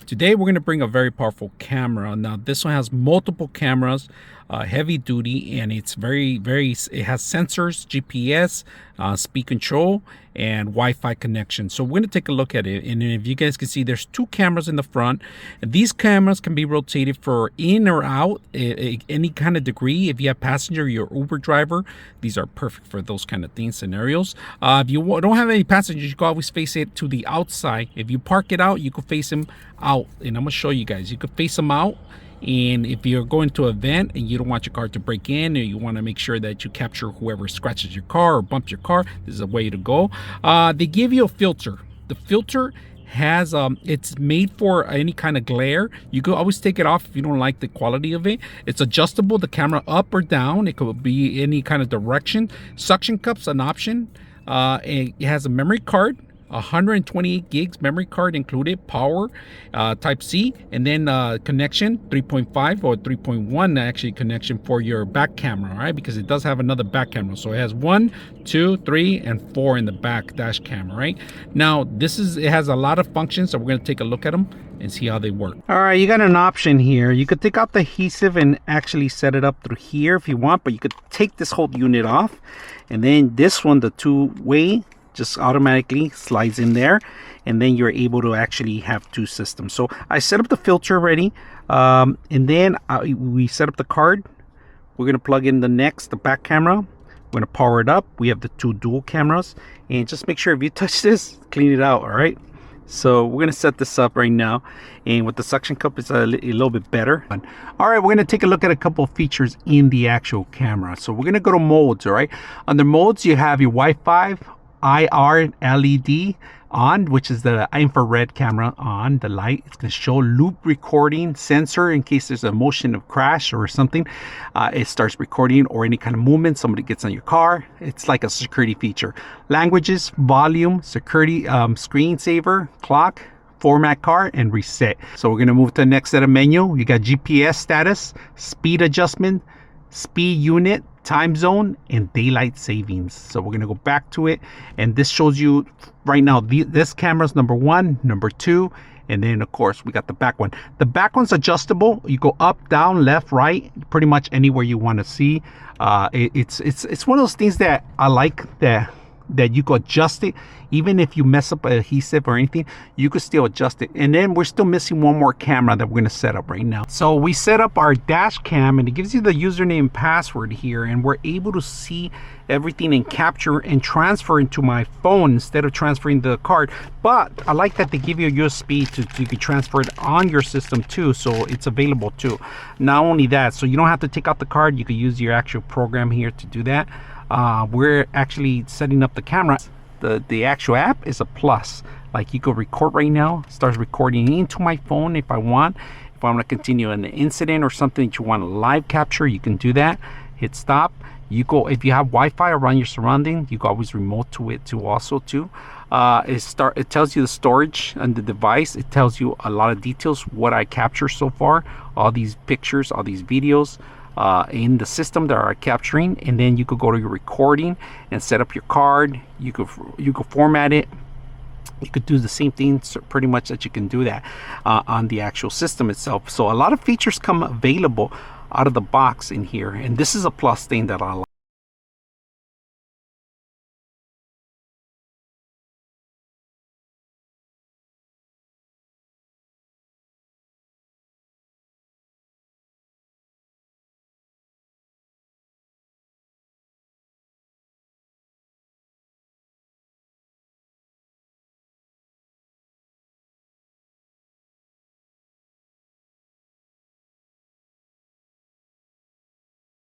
Today we're going to bring a very powerful camera. Now this one has multiple cameras, heavy duty, and it's it has sensors, GPS, speed control, and Wi-Fi connection. So we're going to take a look at it, and if you guys can see, there's two cameras in the front, and these cameras can be rotated for in or out any kind of degree. If you have passenger, your Uber driver, these are perfect for those kind of things, scenarios. If you don't have any passengers, you can always face it to the outside. If you park it out, you can face them out, and I'm gonna show you guys. You could face them out, and if you're going to an event and you don't want your car to break in, or you want to make sure that you capture whoever scratches your car or bumps your car, this is a way to go. They give you a filter. The filter has it's made for any kind of glare. You could always take it off if you don't like the quality of it. It's adjustable, the camera up or down. It could be any kind of direction. Suction cups an option. It has a memory card, 128 gigs memory card included, power, type C, and then connection 3.5 or 3.1 actually connection for your back camera, right? Because it does have another back camera. So it has 1, 2, 3, and 4 in the back dash camera, right? Now it has a lot of functions, so we're going to take a look at them and see how they work. All right, you got an option here. You could take out the adhesive and actually set it up through here if you want, but you could take this whole unit off, and then this one, the two-way, just automatically slides in there, and then you're able to actually have two systems. So I set up the filter already, and then we set up the card. We're gonna plug in the back camera. We're gonna power it up. We have the two dual cameras, and just make sure if you touch this, clean it out. All right, so we're gonna set this up right now, and with the suction cup it's a little bit better. All right, we're gonna take a look at a couple of features in the actual camera. So we're gonna go to modes. All right, under modes you have your Wi-Fi, IR LED on, which is the infrared camera on the light. It's going to show loop recording sensor in case there's a motion of crash or something. It starts recording, or any kind of movement, somebody gets on your car. It's like a security feature. Languages, volume, security, screensaver, clock, format car, and reset. So we're going to move to the next set of menu. You got GPS status, speed adjustment, speed unit, time zone, and daylight savings. So we're gonna go back to it, and this shows you right now this camera's number 1, number 2, and then of course we got the back one. The back one's adjustable. You go up, down, left, right, pretty much anywhere you want to see. It's one of those things that I like, that you could adjust it. Even if you mess up adhesive or anything, you could still adjust it. And then we're still missing one more camera that we're going to set up right now. So we set up our dash cam, and it gives you the username and password here, and we're able to see everything and capture and transfer into my phone instead of transferring the card. But I like that they give you a USB to you can transfer it on your system too, so it's available too. Not only that, so you don't have to take out the card, you could use your actual program here to do that. We're actually setting up the camera. The actual app is a plus. Like, you could record right now, starts recording into my phone if I want. If I want to continue an incident or something that you want to live capture, you can do that. Hit stop. You go, if you have Wi-Fi around your surrounding, you can always remote to it too also too. It tells you the storage and the device. It tells you a lot of details, what I captured so far, all these pictures, all these videos in the system that are capturing. And then you could go to your recording and set up your card. You could format it. You could do the same thing, so pretty much, that you can do that on the actual system itself. So a lot of features come available out of the box in here, and this is a plus thing that I